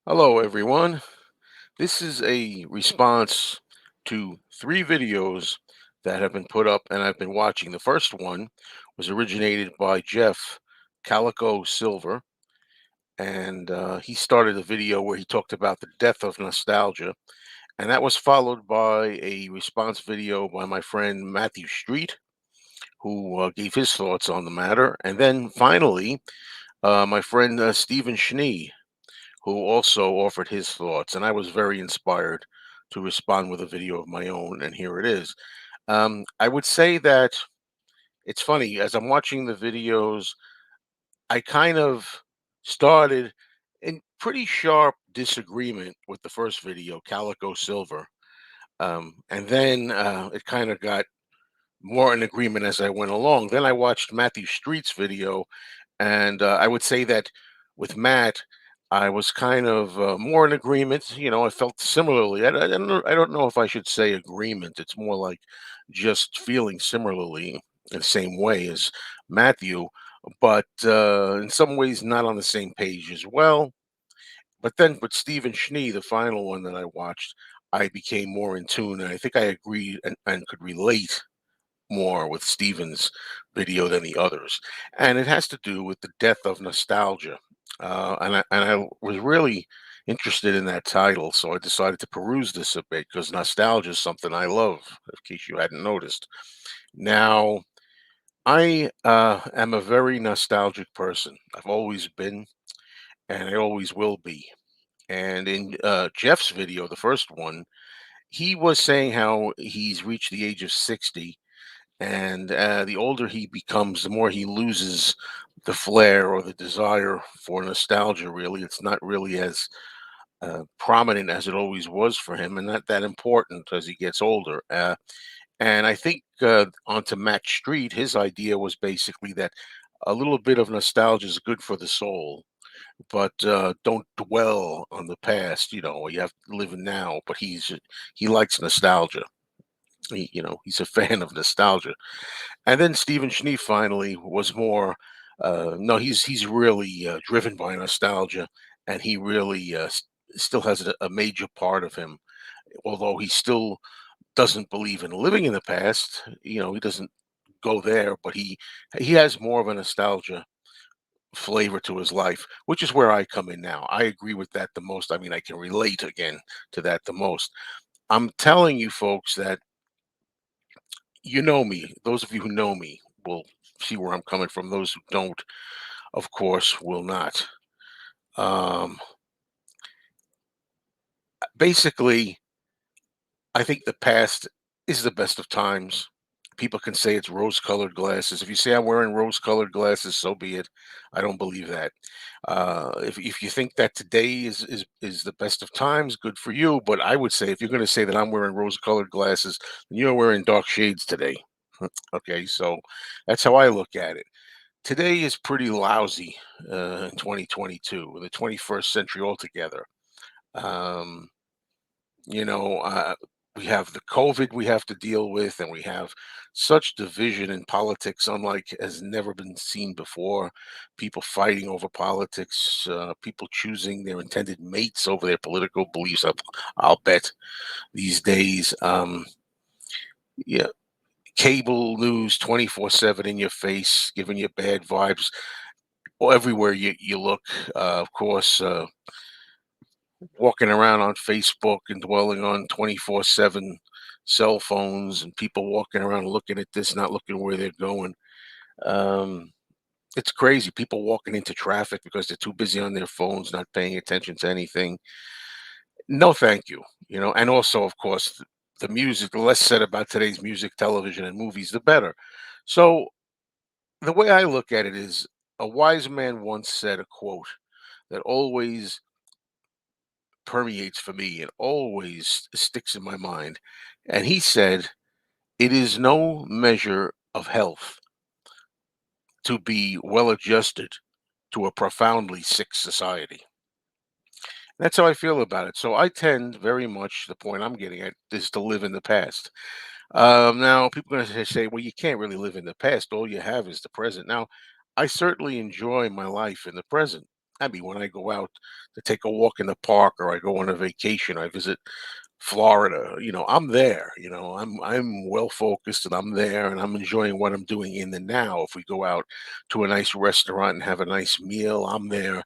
Hello, everyone. This is a response to three videos that have been put up and I've been watching. The first one was originated by Jeff Calico Silver, and he started a video where he talked about the death of nostalgia. And that was followed by a response video by my friend Matthew Street, who gave his thoughts on the matter. And then finally, my friend Stephen Schnee, who also offered his thoughts, and I was very inspired to respond with a video of my own, and here it is. I would say that it's funny as I'm watching the videos, I kind of started in pretty sharp disagreement with the first video, Calico Silver, and then it kind of got more in agreement as I went along. Then I watched Matthew Street's video, and I would say that with Matt, I was kind of more in agreement. I felt similarly. I don't know if I should say agreement. It's more like just feeling similarly in the same way as Matthew, but in some ways not on the same page as well. But then with Stephen Schnee, the final one that I watched, I became more in tune, and I think I agreed and could relate more with Steven's video than the others, and it has to do with the death of nostalgia. And I was really interested in that title, so I decided to peruse this a bit because nostalgia is something I love. In case you hadn't noticed, now I am a very nostalgic person. I've always been, and I always will be. And in Jeff's video, the first one, he was saying how he's reached the age of 60, and the older he becomes, the more he loses the flair or the desire for nostalgia. Really, it's not really as prominent as it always was for him, and not that important as he gets older. And I think onto Matt Street, his idea was basically that a little bit of nostalgia is good for the soul, but don't dwell on the past. You have to live in now. But he likes nostalgia. He's a fan of nostalgia. And then Stephen Schnee finally was more. No, he's really driven by nostalgia, and he really still has a major part of him. Although he still doesn't believe in living in the past, he doesn't go there, but he has more of a nostalgia flavor to his life, which is where I come in now. I agree with that the most. I mean, I can relate again to that the most. I'm telling you folks that me. Those of you who know me will see where I'm coming from. Those who don't, of course, will not. Um, Basically, I think the past is the best of times. People can say it's rose-colored glasses. If you say I'm wearing rose-colored glasses, so be it. I don't believe that. If you think that today is the best of times, good for you. But I would say if you're going to say that I'm wearing rose-colored glasses, then you're wearing dark shades today. Okay, so that's how I look at it. Today is pretty lousy in 2022, the 21st century altogether. Um, you know, uh, we have the COVID we have to deal with, and we have such division in politics, unlike has never been seen before. People fighting over politics, people choosing their intended mates over their political beliefs. I'll bet these days. Yeah, cable news 24/7 in your face, giving you bad vibes. Well, everywhere you look, of course, walking around on Facebook and dwelling on 24/7 cell phones and people walking around looking at this, not looking where they're going. Um, it's crazy. People walking into traffic because they're too busy on their phones, not paying attention to anything. No, thank you. And also, of course, the music, the less said about today's music, television, and movies, the better. So, the way I look at it is a wise man once said a quote that always permeates for me and always sticks in my mind. And he said, "It is no measure of health to be well adjusted to a profoundly sick society." That's how I feel about it. So I tend very much, the point I'm getting at is to live in the past. Now, people are going to say, well, you can't really live in the past. All you have is the present. Now, I certainly enjoy my life in the present. I mean, when I go out to take a walk in the park or I go on a vacation, I visit Florida, I'm there, I'm well focused and I'm there and I'm enjoying what I'm doing in the now. If we go out to a nice restaurant and have a nice meal, I'm there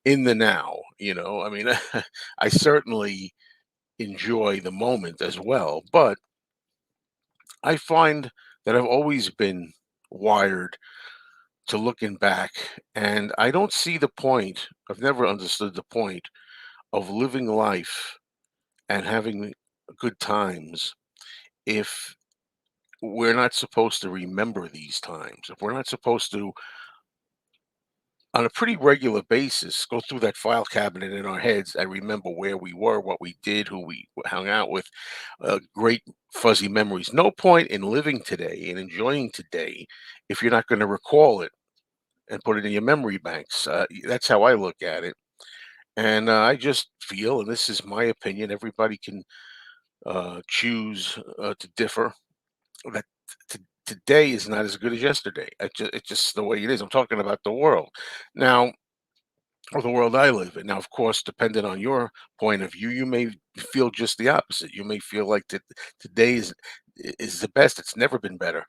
in the now. I mean, I certainly enjoy the moment as well, but I find that I've always been wired to looking back, and I don't see the point. I've never understood the point of living life and having good times if we're not supposed to remember these times, if we're not supposed to, on a pretty regular basis, go through that file cabinet in our heads and remember where we were, what we did, who we hung out with, great fuzzy memories. No point in living today and enjoying today if you're not going to recall it and put it in your memory banks. That's how I look at it. And I just feel, and this is my opinion, everybody can choose to differ, that today is not as good as yesterday. It's just the way it is. I'm talking about the world now, or the world I live in. Now, of course, depending on your point of view, you may feel just the opposite. You may feel like that today is the best. It's never been better.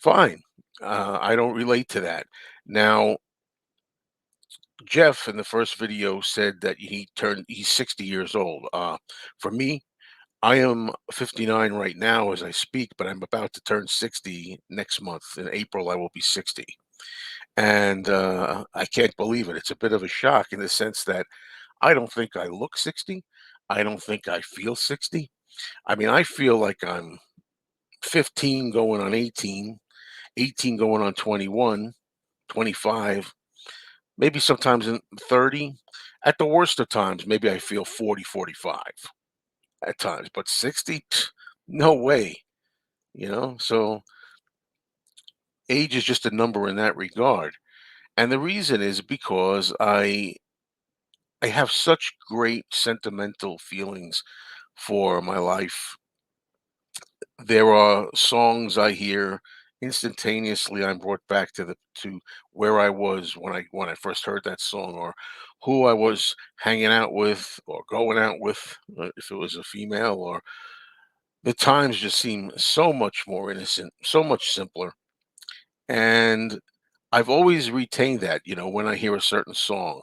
Fine. I don't relate to that. Now, Jeff in the first video said that he's 60 years old. For me, I am 59 right now as I speak, but I'm about to turn 60 next month. In April, I will be 60. And I can't believe it. It's a bit of a shock in the sense that I don't think I look 60. I don't think I feel 60. I mean, I feel like I'm 15 going on 18, 18 going on 21, 25, maybe sometimes in 30. At the worst of times, maybe I feel 40, 45 at times, but 60, no way, So age is just a number in that regard. And the reason is because I have such great sentimental feelings for my life. There are songs I hear instantaneously. I'm brought back to where I was when I first heard that song, or who I was hanging out with or going out with, if it was a female, or the times just seem so much more innocent, so much simpler. And I've always retained that, when I hear a certain song.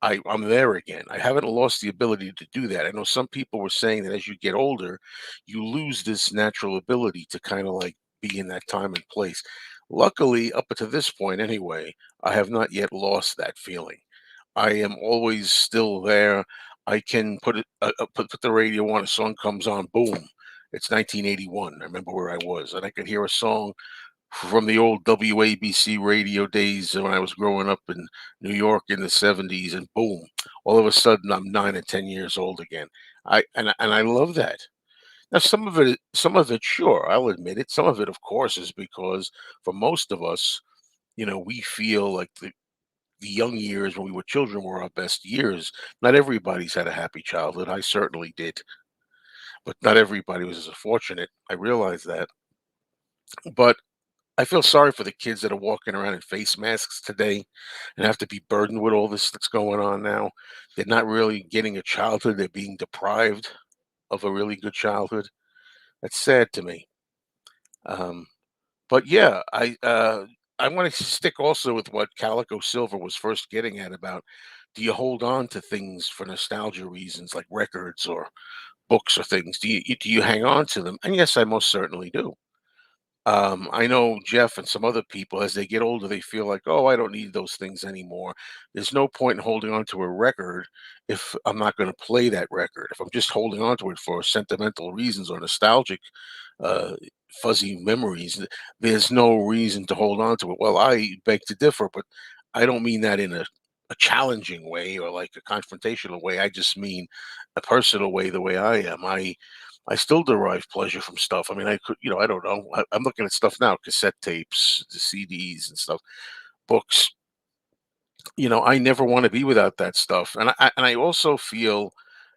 I'm there again. I haven't lost the ability to do that. I know some people were saying that as you get older, you lose this natural ability to kind of like be in that time and place. Luckily, up to this point anyway, I have not yet lost that feeling. I am always still there. I can put the radio on, a song comes on, boom. It's 1981. I remember where I was, and I could hear a song from the old WABC radio days when I was growing up in New York in the 70s, and boom, all of a sudden I'm 9 or 10 years old again. I love that. Now some of it, sure, I'll admit it. Some of it, of course, is because for most of us, we feel like the young years when we were children were our best years. Not everybody's had a happy childhood. I certainly did, but not everybody was as fortunate. I realize that. But I feel sorry for the kids that are walking around in face masks today and have to be burdened with all this that's going on now. They're not really getting a childhood. They're being deprived of a really good childhood. That's sad to me. Um, but yeah, I want to stick also with what Calico Silver was first getting at about, do you hold on to things for nostalgia reasons like records or books or things? Do you hang on to them? And yes, I most certainly do. I know Jeff and some other people, as they get older, they feel like, oh, I don't need those things anymore. There's no point in holding on to a record if I'm not going to play that record. If I'm just holding on to it for sentimental reasons or nostalgic, uh, fuzzy memories, there's no reason to hold on to it. Well, I beg to differ, but I don't mean that in a challenging way or like a confrontational way. I just mean a personal way, the way I am. I still derive pleasure from stuff. I mean, I could, I don't know. I'm looking at stuff now, cassette tapes, the CDs and stuff, books. I never want to be without that stuff. And I also feel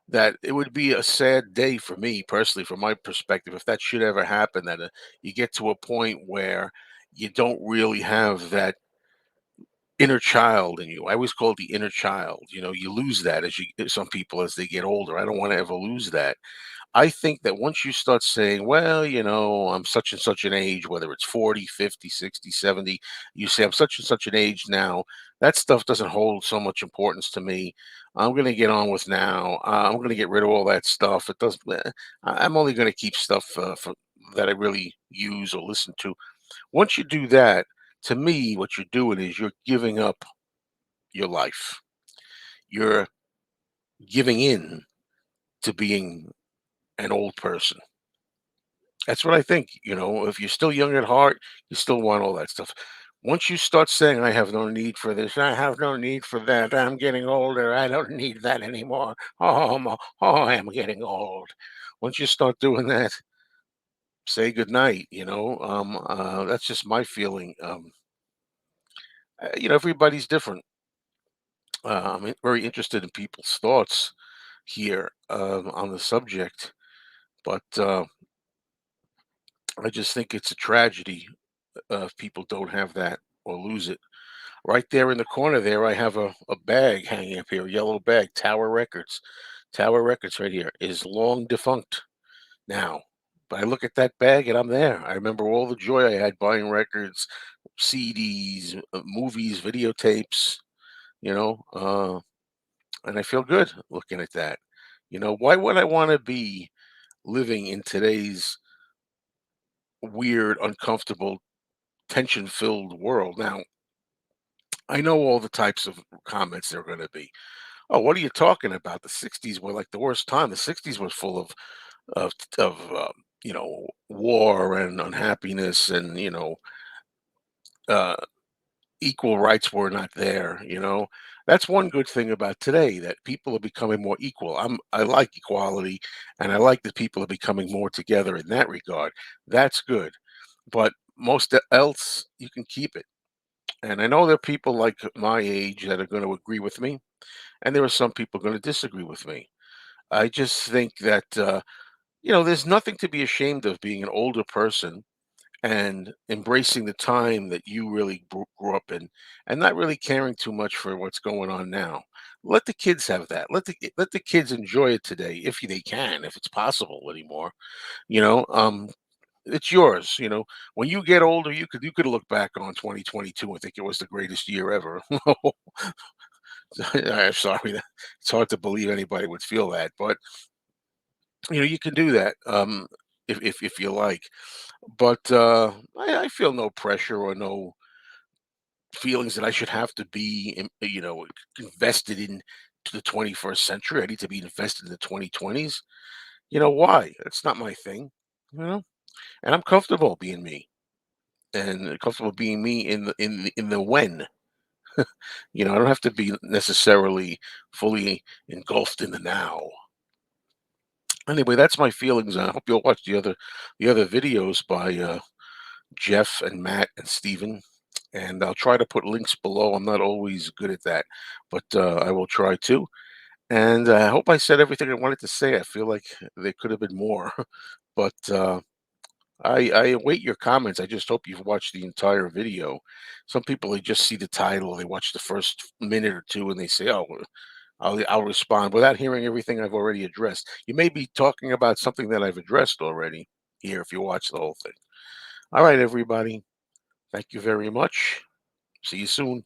that it would be a sad day for me personally, from my perspective, if that should ever happen. That you get to a point where you don't really have that. inner child in you. I always call it the inner child. You lose that as some people as they get older. I don't want to ever lose that. I think that once you start saying, well, I'm such and such an age, whether it's 40, 50, 60, 70, you say, I'm such and such an age now, that stuff doesn't hold so much importance to me. I'm going to get on with now. I'm going to get rid of all that stuff. It doesn't, I'm only going to keep stuff that I really use or listen to. Once you do that, to me, what you're doing is you're giving up your life. You're giving in to being an old person. That's what I think. If you're still young at heart, you still want all that stuff. Once you start saying, I have no need for this, I have no need for that, I'm getting older, I don't need that anymore. I'm getting old. Once you start doing that, say goodnight. That's just my feeling. Everybody's different. I'm very interested in people's thoughts here on the subject, but I just think it's a tragedy if people don't have that or lose it. Right there in the corner there, I have a bag hanging up here, a yellow bag, Tower Records. Tower Records right here is long defunct now. But I look at that bag and I'm there. I remember all the joy I had buying records, CDs, movies, videotapes, you know, uh, and I feel good looking at that. Why would I want to be living in today's weird, uncomfortable, tension filled world? Now, I know all the types of comments there are going to be. Oh, what are you talking about? The '60s were like the worst time. The '60s was full of war and unhappiness, and uh, equal rights were not there. That's one good thing about today, that people are becoming more equal. I like equality, and I like that people are becoming more together in that regard. That's good. But most else, you can keep it. And I know there are people like my age that are going to agree with me, and there are some people going to disagree with me. I just think that there's nothing to be ashamed of being an older person and embracing the time that you really grew up in, and not really caring too much for what's going on now. Let the kids have that. Let the kids enjoy it today if they can, if it's possible anymore. You know, um, it's yours. When you get older, you could look back on 2022 and think it was the greatest year ever. I'm sorry, it's hard to believe anybody would feel that, but you can do that if you like. But I feel no pressure or no feelings that I should have to be, invested in to the 21st century. I need to be invested in the 2020s. Why? That's not my thing. And I'm comfortable being me, and comfortable being me in the when. I don't have to be necessarily fully engulfed in the now. Anyway, that's my feelings. I hope you'll watch the other videos by Jeff and Matt and Steven. And I'll try to put links below. I'm not always good at that, but I will try to. And I hope I said everything I wanted to say. I feel like there could have been more, but I await your comments. I just hope you've watched the entire video. Some people, they just see the title, they watch the first minute or two, and they say, "Oh, I'll respond," without hearing everything I've already addressed. You may be talking about something that I've addressed already here if you watch the whole thing. All right, everybody. Thank you very much. See you soon.